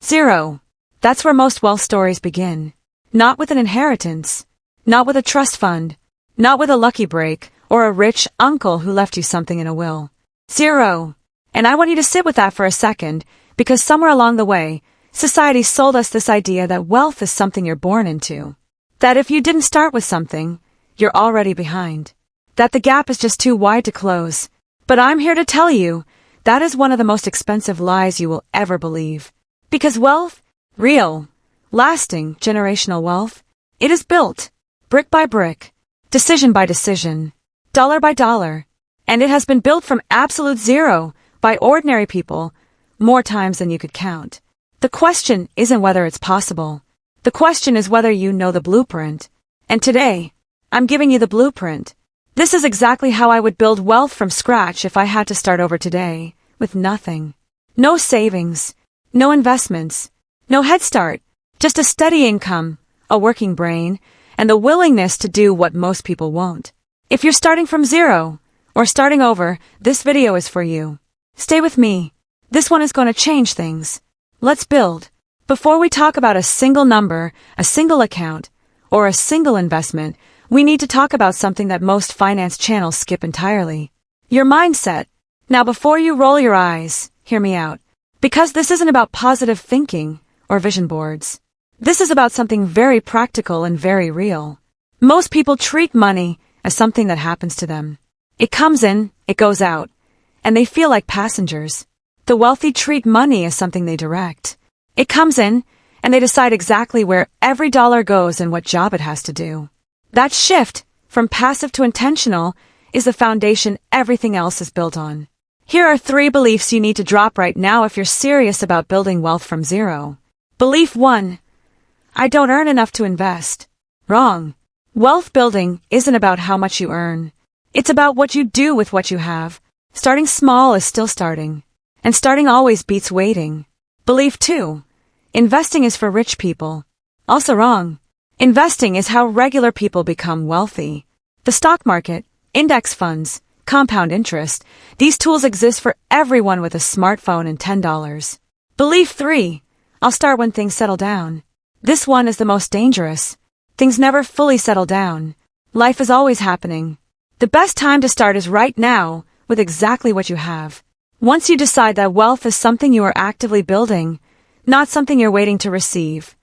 Zero. That's where most wealth stories begin. Not with an inheritance. Not with a trust fund. Not with a lucky break, or a rich uncle who left you something in a will. Zero. And I want you to sit with that for a second, because somewhere along the way, society sold us this idea that wealth is something you're born into. That if you didn't start with something, you're already behind. That the gap is just too wide to close. But I'm here to tell you, that is one of the most expensive lies you will ever believe. Because wealth, real, lasting, generational wealth, it is built, brick by brick, decision by decision, dollar by dollar, and it has been built from absolute zero by ordinary people more times than you could count. The question isn't whether it's possible. The question is whether you know the blueprint. And today, I'm giving you the blueprint. This is exactly how I would build wealth from scratch if I had to start over today, with nothing. No savings, no investments, no head start, just a steady income, a working brain, and the willingness to do what most people won't. If you're starting from zero, or starting over, this video is for you. Stay with me. This one is going to change things. Let's build. Before we talk about a single number, a single account, or a single investment, we need to talk about something that most finance channels skip entirely. Your mindset. Now before you roll your eyes, hear me out. Because this isn't about positive thinking or vision boards. This is about something very practical and very real. Most people treat money as something that happens to them. It comes in, it goes out, and they feel like passengers. The wealthy treat money as something they direct. It comes in, and they decide exactly where every dollar goes and what job it has to do. That shift, from passive to intentional, is the foundation everything else is built on. Here are 3 beliefs you need to drop right now if you're serious about building wealth from zero. Belief 1. I don't earn enough to invest. Wrong. Wealth building isn't about how much you earn. It's about what you do with what you have. Starting small is still starting. And starting always beats waiting. Belief 2. Investing is for rich people. Also wrong. Investing is how regular people become wealthy. The stock market, index funds, compound interest, these tools exist for everyone with a smartphone and $10. Belief 3. I'll start when things settle down. This one is the most dangerous. Things never fully settle down. Life is always happening. The best time to start is right now, with exactly what you have. Once you decide that wealth is something you are actively building, not something you're waiting to receive,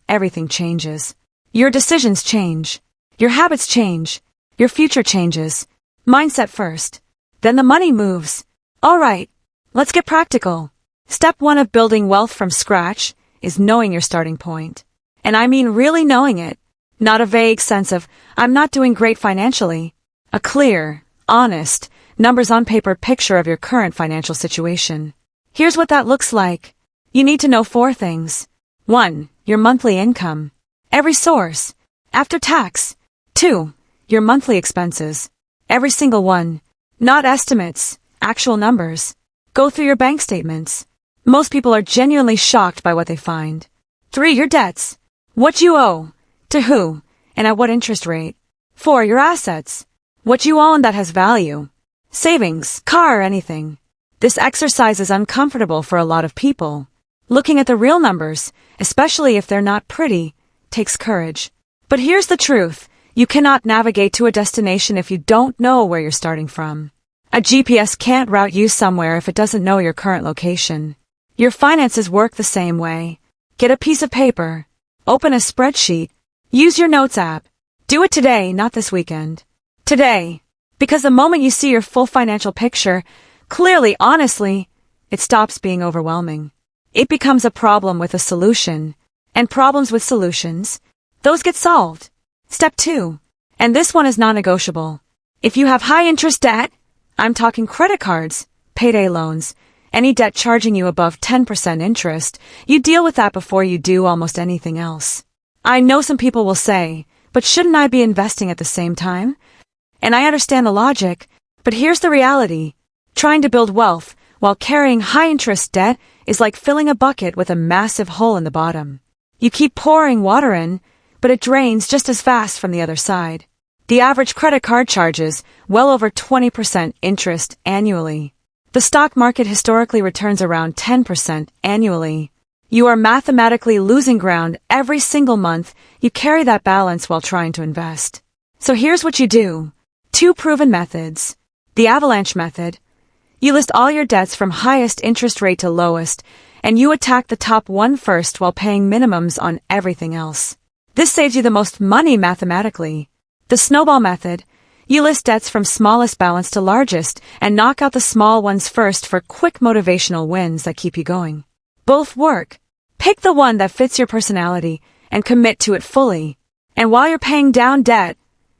everything changes. Your decisions change. Your habits change. Your future changes. Mindset first. Then the money moves. All right, let's get practical. Step 1 of building wealth from scratch is knowing your starting point. And I mean really knowing it. Not a vague sense of, I'm not doing great financially. A clear, honest, numbers on paper picture of your current financial situation. Here's what that looks like. You need to know 4 things. 1. Your monthly income. Every source. After tax. 2. Your monthly expenses. Every single one. Not estimates, actual numbers. Go through your bank statements. Most people are genuinely shocked by what they find. 3. Your debts. What you owe. To who, and at what interest rate. 4. Your assets. What you own that has value. Savings, car, or anything. This exercise is uncomfortable for a lot of people. Looking at the real numbers, especially if they're not pretty, takes courage. But here's the truth. You cannot navigate to a destination if you don't know where you're starting from. A GPS can't route you somewhere if it doesn't know your current location. Your finances work the same way. Get a piece of paper. Open a spreadsheet. Use your notes app. Do it today, not this weekend. Today. Because the moment you see your full financial picture, clearly, honestly, it stops being overwhelming. It becomes a problem with a solution. And problems with solutions, those get solved. Step 2. And this one is non-negotiable. If you have high interest debt, I'm talking credit cards, payday loans, any debt charging you above 10% interest, you deal with that before you do almost anything else. I know some people will say, but shouldn't I be investing at the same time? And I understand the logic, but here's the reality. Trying to build wealth while carrying high interest debt is like filling a bucket with a massive hole in the bottom. You keep pouring water in, but it drains just as fast from the other side. The average credit card charges well over 20% interest annually. The stock market historically returns around 10% annually. You are mathematically losing ground every single month. You carry that balance while trying to invest. So here's what you do. 2 proven methods. The avalanche method. You list all your debts from highest interest rate to lowest, and you attack the top one first while paying minimums on everything else. This saves you the most money mathematically. The snowball method. You list debts from smallest balance to largest and knock out the small ones first for quick motivational wins that keep you going. Both work. Pick the one that fits your personality and commit to it fully. And while you're paying down debt,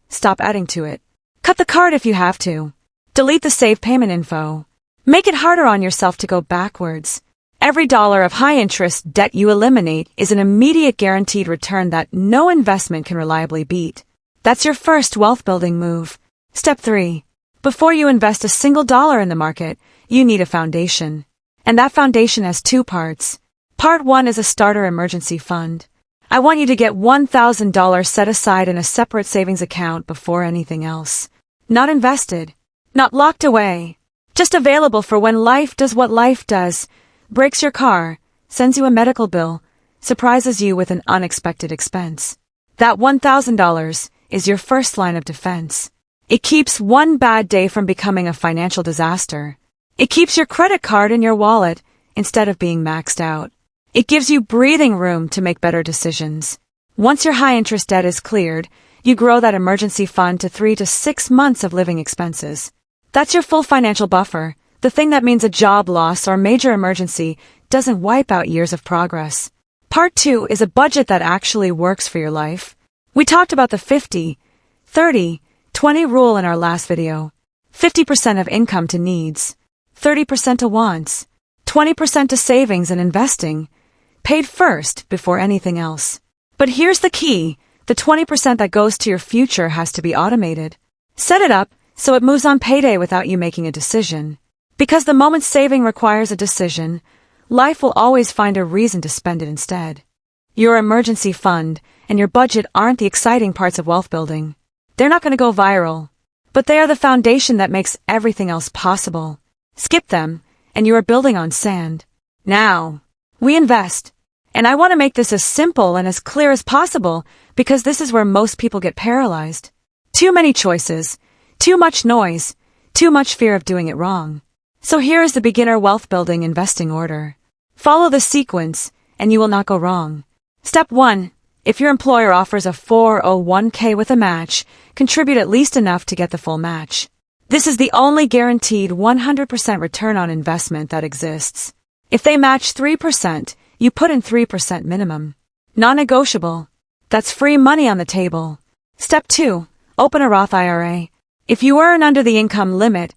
stop adding to it. Cut the card if you have to. Delete the save payment info. Make it harder on yourself to go backwards. Every dollar of high-interest debt you eliminate is an immediate guaranteed return that no investment can reliably beat. That's your first wealth-building move. Step 3. Before you invest a single dollar in the market, you need a foundation. And that foundation has 2 parts. Part 1 is a starter emergency fund. I want you to get $1,000 set aside in a separate savings account before anything else. Not invested. Not locked away. Just available for when life does what life does. Breaks your car, sends you a medical bill, surprises you with an unexpected expense. That $1,000 is your first line of defense. It keeps one bad day from becoming a financial disaster. It keeps your credit card in your wallet instead of being maxed out. It gives you breathing room to make better decisions. Once your high-interest debt is cleared, you grow that emergency fund to 3 to 6 months of living expenses. That's your full financial buffer, the thing that means a job loss or major emergency doesn't wipe out years of progress. Part 2 is a budget that actually works for your life. We talked about the 50, 30, 20 rule in our last video. 50% of income to needs, 30% to wants, 20% to savings and investing. Paid first before anything else. But here's the key. The 20% that goes to your future has to be automated. Set it up so it moves on payday without you making a decision. Because the moment saving requires a decision, life will always find a reason to spend it instead. Your emergency fund and your budget aren't the exciting parts of wealth building. They're not going to go viral, but they are the foundation that makes everything else possible. Skip them, and you are building on sand. Now, we invest. And I want to make this as simple and as clear as possible because this is where most people get paralyzed. Too many choices, too much noise, too much fear of doing it wrong. So here is the beginner wealth building investing order. Follow the sequence and you will not go wrong. Step 1. If your employer offers a 401k with a match, contribute at least enough to get the full match. This is the only guaranteed 100% return on investment that exists. If they match 3%, you put in 3% minimum. Non-negotiable. That's free money on the table. Step 2. Open a Roth IRA. If you earn under the income limit,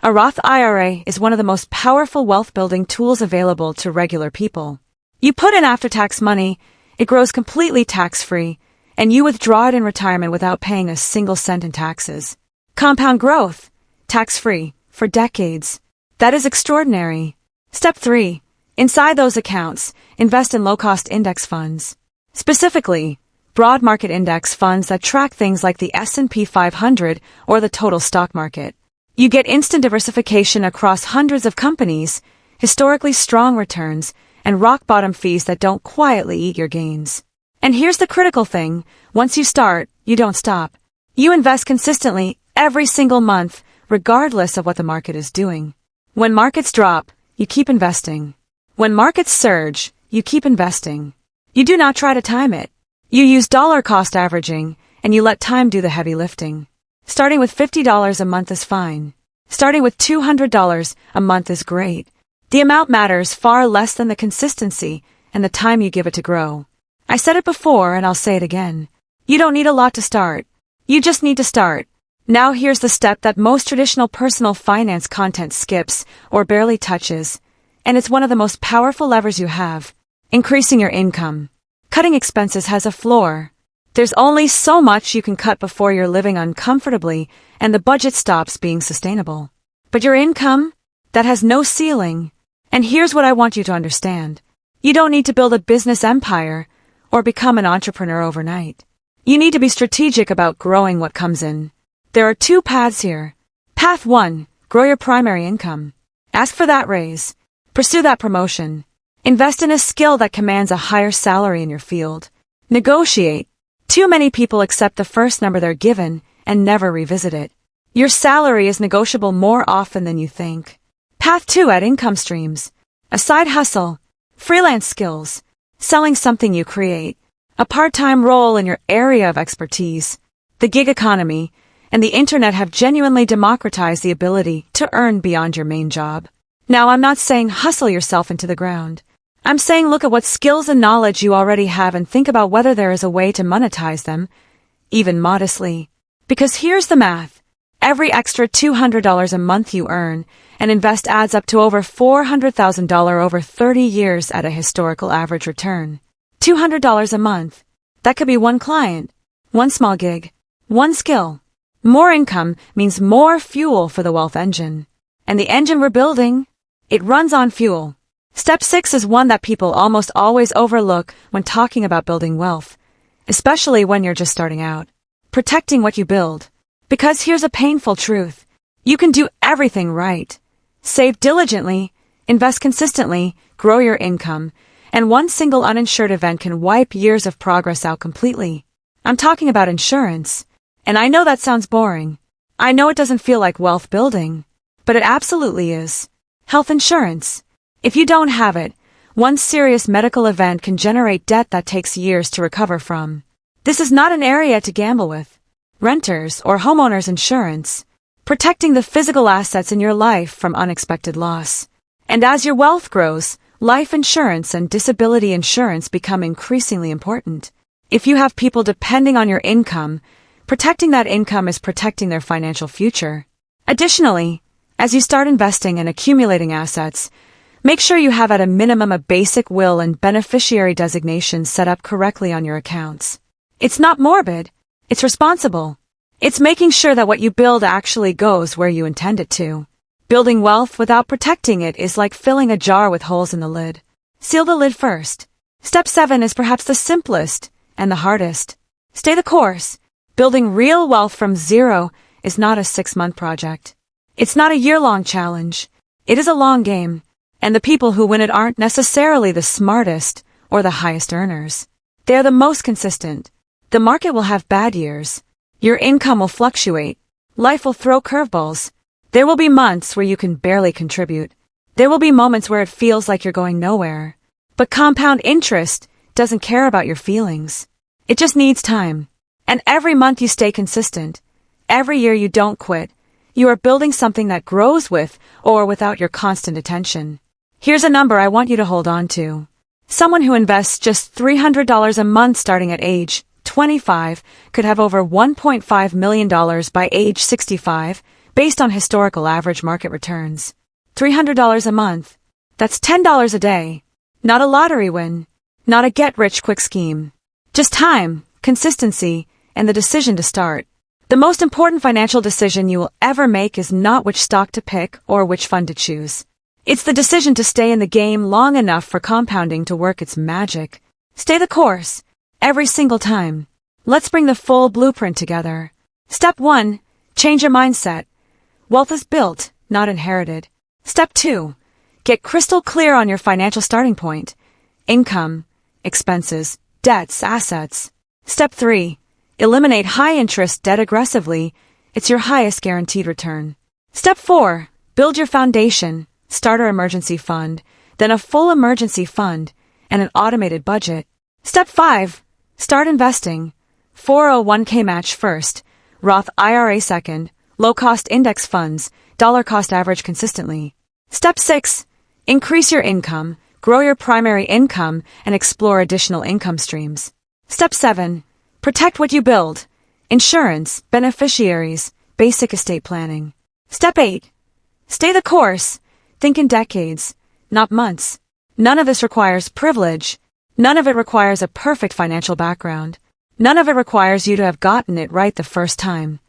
a Roth IRA is one of the most powerful wealth-building tools available to regular people. You put in after-tax money, it grows completely tax-free, and you withdraw it in retirement without paying a single cent in taxes. Compound growth. Tax-free. For decades. That is extraordinary. Step 3. Inside those accounts, invest in low-cost index funds. Specifically, broad market index funds that track things like the S&P 500 or the total stock market. You get instant diversification across hundreds of companies, historically strong returns, and rock-bottom fees that don't quietly eat your gains. And here's the critical thing. Once you start, you don't stop. You invest consistently every single month, regardless of what the market is doing. When markets drop, you keep investing. When markets surge, you keep investing. You do not try to time it. You use dollar cost averaging, and you let time do the heavy lifting. Starting with $50 a month is fine. Starting with $200 a month is great. The amount matters far less than the consistency and the time you give it to grow. I said it before and I'll say it again. You don't need a lot to start. You just need to start. Now here's the step that most traditional personal finance content skips or barely touches, and it's one of the most powerful levers you have. Increasing your income. Cutting expenses has a floor. There's only so much you can cut before you're living uncomfortably and the budget stops being sustainable. But your income? That has no ceiling. And here's what I want you to understand. You don't need to build a business empire or become an entrepreneur overnight. You need to be strategic about growing what comes in. There are 2 paths here. Path 1, grow your primary income. Ask for that raise. Pursue that promotion. Invest in a skill that commands a higher salary in your field. Negotiate. Too many people accept the first number they're given and never revisit it. Your salary is negotiable more often than you think. Path 2, add income streams. A side hustle, freelance skills, selling something you create, a part-time role in your area of expertise. The gig economy and the internet have genuinely democratized the ability to earn beyond your main job. Now, I'm not saying hustle yourself into the ground. I'm saying look at what skills and knowledge you already have and think about whether there is a way to monetize them, even modestly. Because here's the math. Every extra $200 a month you earn and invest adds up to over $400,000 over 30 years at a historical average return. $200 a month. That could be one client, one small gig, one skill. More income means more fuel for the wealth engine. And the engine we're building, it runs on fuel. Step 6 is one that people almost always overlook when talking about building wealth, especially when you're just starting out. Protecting what you build. Because here's a painful truth. You can do everything right. Save diligently, invest consistently, grow your income, and one single uninsured event can wipe years of progress out completely. I'm talking about insurance. And I know that sounds boring. I know it doesn't feel like wealth building, but it absolutely is. Health insurance. If you don't have it, one serious medical event can generate debt that takes years to recover from. This is not an area to gamble with. Renters or homeowners insurance. Protecting the physical assets in your life from unexpected loss. And as your wealth grows, life insurance and disability insurance become increasingly important. If you have people depending on your income, protecting that income is protecting their financial future. Additionally, as you start investing and accumulating assets, make sure you have at a minimum a basic will and beneficiary designation set up correctly on your accounts. It's not morbid, it's responsible. It's making sure that what you build actually goes where you intend it to. Building wealth without protecting it is like filling a jar with holes in the lid. Seal the lid first. Step 7 is perhaps the simplest and the hardest. Stay the course. Building real wealth from zero is not a 6-month project. It's not a year-long challenge. It is a long game, and the people who win it aren't necessarily the smartest or the highest earners. They are the most consistent. The market will have bad years. Your income will fluctuate. Life will throw curveballs. There will be months where you can barely contribute. There will be moments where it feels like you're going nowhere. But compound interest doesn't care about your feelings. It just needs time. And every month you stay consistent. Every year you don't quit. You are building something that grows with or without your constant attention. Here's a number I want you to hold on to. Someone who invests just $300 a month starting at age 25 could have over $1.5 million by age 65, based on historical average market returns. $300 a month. That's $10 a day. Not a lottery win. Not a get-rich-quick scheme. Just time, consistency, and the decision to start. The most important financial decision you will ever make is not which stock to pick or which fund to choose. It's the decision to stay in the game long enough for compounding to work its magic. Stay the course. Every single time. Let's bring the full blueprint together. Step 1. Change your mindset. Wealth is built, not inherited. Step 2. Get crystal clear on your financial starting point. Income, expenses, debts, assets. Step 3. Eliminate high-interest debt aggressively. It's your highest guaranteed return. Step 4. Build your foundation. Starter emergency fund, then a full emergency fund, and an automated budget. Step 5. Start investing. 401k match first, Roth IRA second, low-cost index funds, dollar-cost average consistently. Step 6. Increase your income, grow your primary income, and explore additional income streams. Step 7. Protect what you build. Insurance, beneficiaries, basic estate planning. Step 8. Stay the course. Think in decades, not months. None of this requires privilege. None of it requires a perfect financial background. None of it requires you to have gotten it right the first time.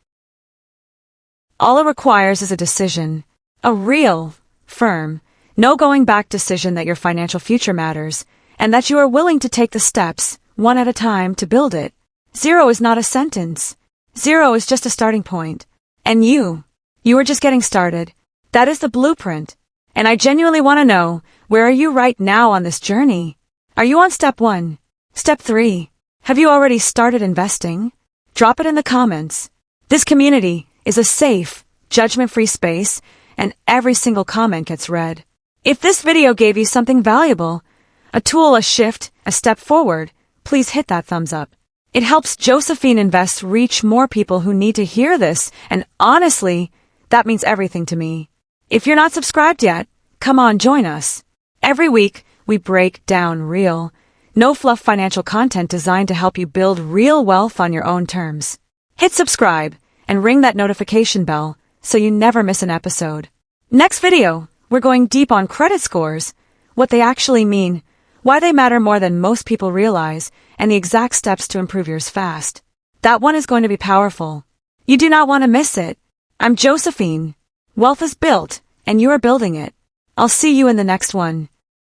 All it requires is a decision. A real, firm, no going back decision that your financial future matters, and that you are willing to take the steps, one at a time, to build it. 0 is not a sentence. 0 is just a starting point. And you are just getting started. That is the blueprint. And I genuinely want to know, Where are you right now on this journey? Are you on step 1? Step 3? Have you already started investing? Drop it in the comments. This community is a safe, judgment-free space, and every single comment gets read. If this video gave you something valuable, a tool, a shift, a step forward, please hit that thumbs up. It helps Josephine Invests reach more people who need to hear this, and honestly, that means everything to me. If you're not subscribed yet, come on, join us. Every week, we break down real, no-fluff financial content designed to help you build real wealth on your own terms. Hit subscribe and ring that notification bell so you never miss an episode. Next video, we're going deep on credit scores, what they actually mean, why they matter more than most people realize, and the exact steps to improve yours fast. That one is going to be powerful. You do not want to miss it. I'm Josephine. Wealth is built, and you are building it. I'll see you in the next one.